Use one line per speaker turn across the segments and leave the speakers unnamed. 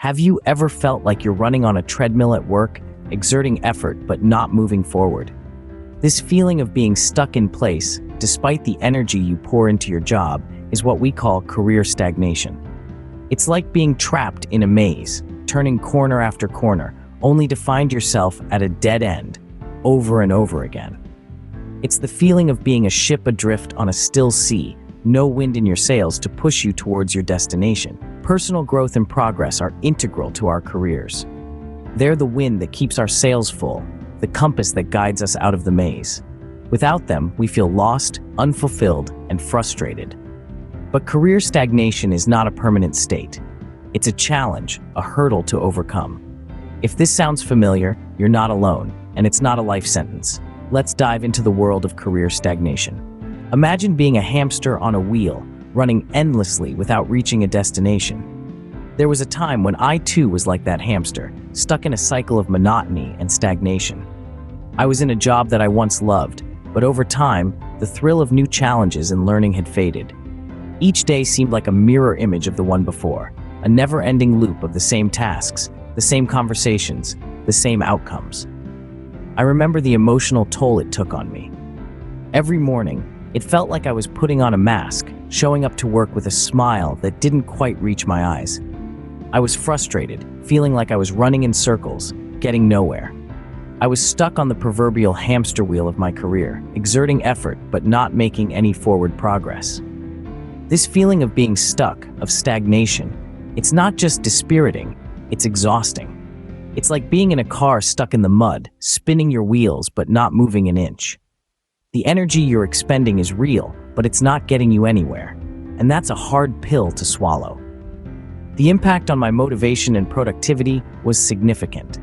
Have you ever felt like you're running on a treadmill at work, exerting effort but not moving forward? This feeling of being stuck in place, despite the energy you pour into your job, is what we call career stagnation. It's like being trapped in a maze, turning corner after corner, only to find yourself at a dead end, over and over again. It's the feeling of being a ship adrift on a still sea, no wind in your sails to push you towards your destination. Personal growth and progress are integral to our careers. They're the wind that keeps our sails full, the compass that guides us out of the maze. Without them, we feel lost, unfulfilled, and frustrated. But career stagnation is not a permanent state. It's a challenge, a hurdle to overcome. If this sounds familiar, you're not alone, and it's not a life sentence. Let's dive into the world of career stagnation. Imagine being a hamster on a wheel, running endlessly without reaching a destination. There was a time when I too was like that hamster, stuck in a cycle of monotony and stagnation. I was in a job that I once loved, but over time, the thrill of new challenges and learning had faded. Each day seemed like a mirror image of the one before, a never-ending loop of the same tasks, the same conversations, the same outcomes. I remember the emotional toll it took on me. Every morning, it felt like I was putting on a mask, showing up to work with a smile that didn't quite reach my eyes. I was frustrated, feeling like I was running in circles, getting nowhere. I was stuck on the proverbial hamster wheel of my career, exerting effort but not making any forward progress. This feeling of being stuck, of stagnation, it's not just dispiriting, it's exhausting. It's like being in a car stuck in the mud, spinning your wheels but not moving an inch. The energy you're expending is real, but it's not getting you anywhere, and that's a hard pill to swallow. The impact on my motivation and productivity was significant.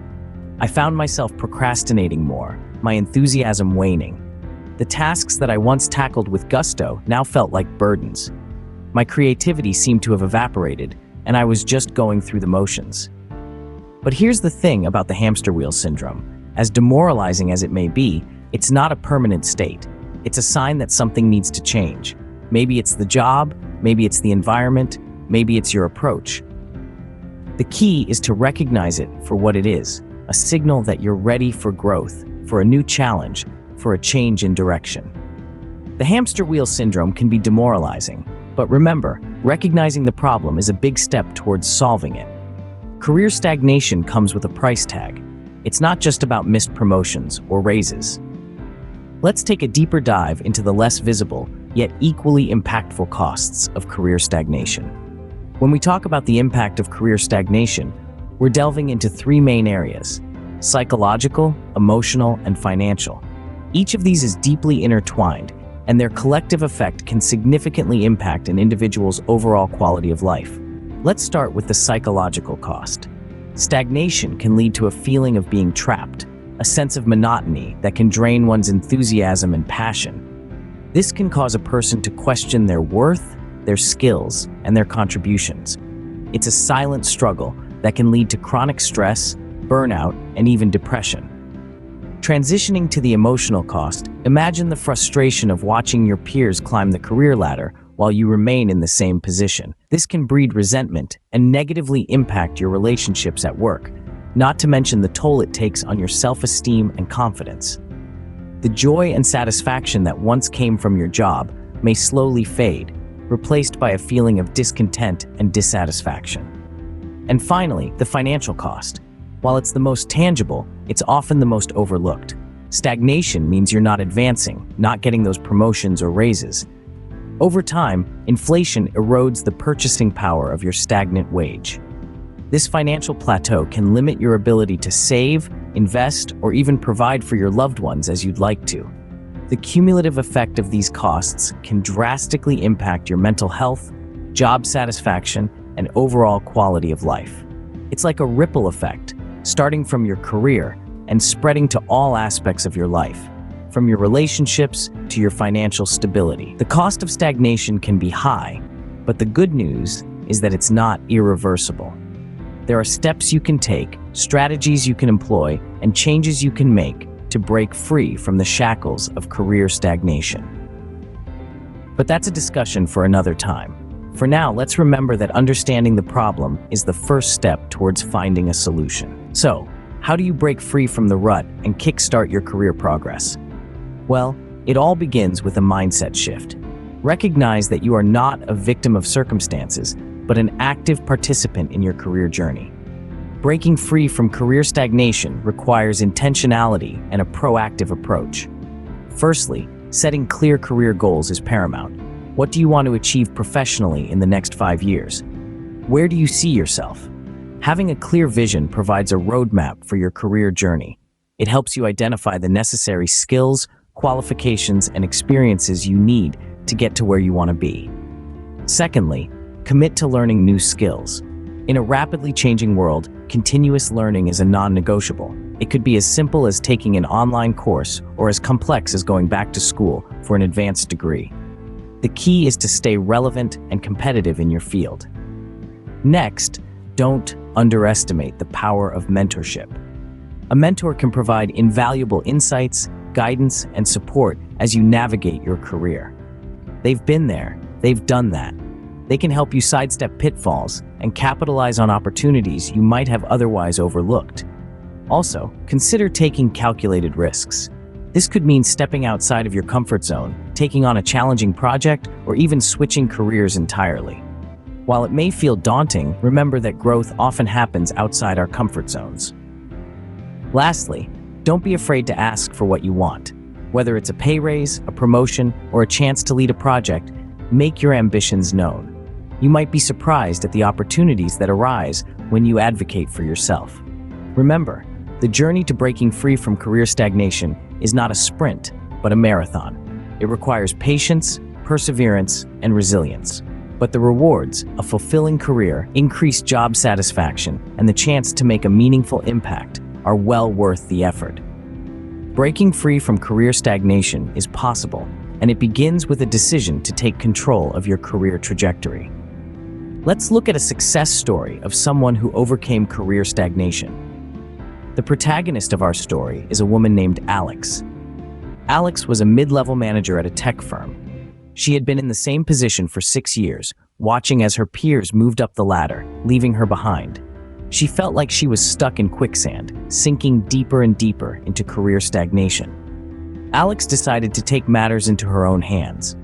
I found myself procrastinating more, my enthusiasm waning. The tasks that I once tackled with gusto now felt like burdens. My creativity seemed to have evaporated, and I was just going through the motions. But here's the thing about the hamster wheel syndrome. As demoralizing as it may be, it's not a permanent state. It's a sign that something needs to change. Maybe it's the job, maybe it's the environment, maybe it's your approach. The key is to recognize it for what it is, a signal that you're ready for growth, for a new challenge, for a change in direction. The hamster wheel syndrome can be demoralizing, but remember, recognizing the problem is a big step towards solving it. Career stagnation comes with a price tag. It's not just about missed promotions or raises. Let's take a deeper dive into the less visible, yet equally impactful costs of career stagnation. When we talk about the impact of career stagnation, we're delving into three main areas: psychological, emotional, and financial. Each of these is deeply intertwined, and their collective effect can significantly impact an individual's overall quality of life. Let's start with the psychological cost. Stagnation can lead to a feeling of being trapped, a sense of monotony that can drain one's enthusiasm and passion. This can cause a person to question their worth, their skills, and their contributions. It's a silent struggle that can lead to chronic stress, burnout, and even depression. Transitioning to the emotional cost, imagine the frustration of watching your peers climb the career ladder while you remain in the same position. This can breed resentment and negatively impact your relationships at work, not to mention the toll it takes on your self-esteem and confidence. The joy and satisfaction that once came from your job may slowly fade, replaced by a feeling of discontent and dissatisfaction. And finally, the financial cost. While it's the most tangible, it's often the most overlooked. Stagnation means you're not advancing, not getting those promotions or raises. Over time, inflation erodes the purchasing power of your stagnant wage. This financial plateau can limit your ability to save, invest, or even provide for your loved ones as you'd like to. The cumulative effect of these costs can drastically impact your mental health, job satisfaction, and overall quality of life. It's like a ripple effect, starting from your career and spreading to all aspects of your life, from your relationships to your financial stability. The cost of stagnation can be high, but the good news is that it's not irreversible. There are steps you can take, strategies you can employ, and changes you can make to break free from the shackles of career stagnation. But that's a discussion for another time. For now, let's remember that understanding the problem is the first step towards finding a solution. So, how do you break free from the rut and kickstart your career progress? Well, it all begins with a mindset shift. Recognize that you are not a victim of circumstances, but an active participant in your career journey. Breaking free from career stagnation requires intentionality and a proactive approach. Firstly, setting clear career goals is paramount. What do you want to achieve professionally in the next 5 years? Where do you see yourself? Having a clear vision provides a roadmap for your career journey. It helps you identify the necessary skills, qualifications, and experiences you need to get to where you want to be. Secondly, commit to learning new skills. In a rapidly changing world, continuous learning is a non-negotiable. It could be as simple as taking an online course or as complex as going back to school for an advanced degree. The key is to stay relevant and competitive in your field. Next, don't underestimate the power of mentorship. A mentor can provide invaluable insights, guidance, and support as you navigate your career. They've been there, they've done that. They can help you sidestep pitfalls and capitalize on opportunities you might have otherwise overlooked. Also, consider taking calculated risks. This could mean stepping outside of your comfort zone, taking on a challenging project, or even switching careers entirely. While it may feel daunting, remember that growth often happens outside our comfort zones. Lastly, don't be afraid to ask for what you want. Whether it's a pay raise, a promotion, or a chance to lead a project, make your ambitions known. You might be surprised at the opportunities that arise when you advocate for yourself. Remember, the journey to breaking free from career stagnation is not a sprint, but a marathon. It requires patience, perseverance, and resilience. But the rewards, a fulfilling career, increased job satisfaction, and the chance to make a meaningful impact are well worth the effort. Breaking free from career stagnation is possible, and it begins with a decision to take control of your career trajectory. Let's look at a success story of someone who overcame career stagnation. The protagonist of our story is a woman named Alex. Alex was a mid-level manager at a tech firm. She had been in the same position for 6 years, watching as her peers moved up the ladder, leaving her behind. She felt like she was stuck in quicksand, sinking deeper and deeper into career stagnation. Alex decided to take matters into her own hands.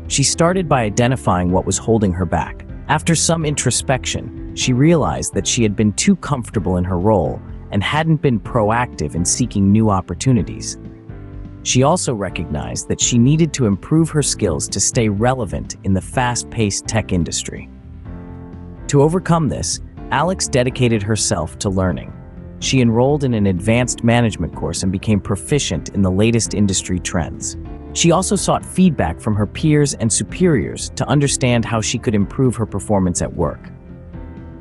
She started by identifying what was holding her back. After some introspection, she realized that she had been too comfortable in her role and hadn't been proactive in seeking new opportunities. She also recognized that she needed to improve her skills to stay relevant in the fast-paced tech industry. To overcome this, Alex dedicated herself to learning. She enrolled in an advanced management course and became proficient in the latest industry trends. She also sought feedback from her peers and superiors to understand how she could improve her performance at work.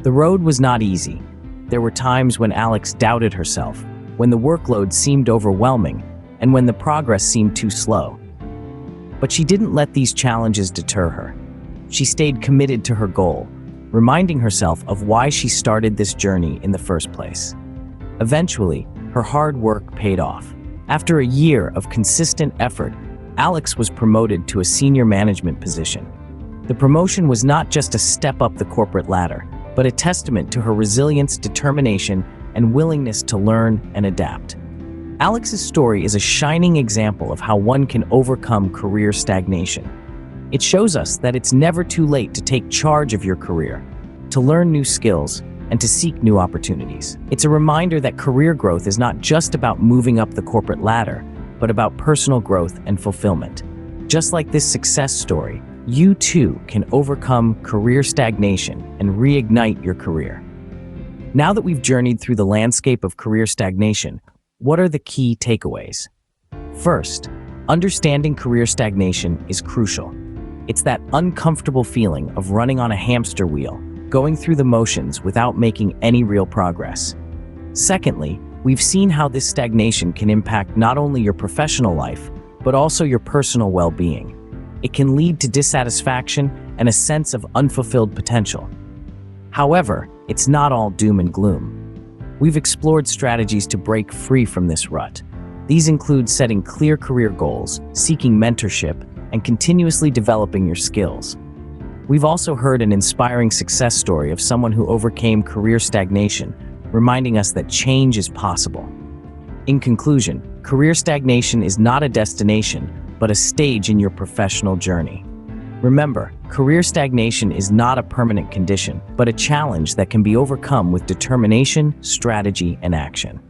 The road was not easy. There were times when Alex doubted herself, when the workload seemed overwhelming, and when the progress seemed too slow. But she didn't let these challenges deter her. She stayed committed to her goal, reminding herself of why she started this journey in the first place. Eventually, her hard work paid off. After a year of consistent effort, Alex was promoted to a senior management position. The promotion was not just a step up the corporate ladder, but a testament to her resilience, determination, and willingness to learn and adapt. Alex's story is a shining example of how one can overcome career stagnation. It shows us that it's never too late to take charge of your career, to learn new skills, and to seek new opportunities. It's a reminder that career growth is not just about moving up the corporate ladder, but about personal growth and fulfillment. Just like this success story, you too can overcome career stagnation and reignite your career. Now that we've journeyed through the landscape of career stagnation, what are the key takeaways? First, understanding career stagnation is crucial. It's that uncomfortable feeling of running on a hamster wheel, going through the motions without making any real progress. Secondly, we've seen how this stagnation can impact not only your professional life, but also your personal well-being. It can lead to dissatisfaction and a sense of unfulfilled potential. However, it's not all doom and gloom. We've explored strategies to break free from this rut. These include setting clear career goals, seeking mentorship, and continuously developing your skills. We've also heard an inspiring success story of someone who overcame career stagnation, reminding us that change is possible. In conclusion, career stagnation is not a destination, but a stage in your professional journey. Remember, career stagnation is not a permanent condition, but a challenge that can be overcome with determination, strategy, and action.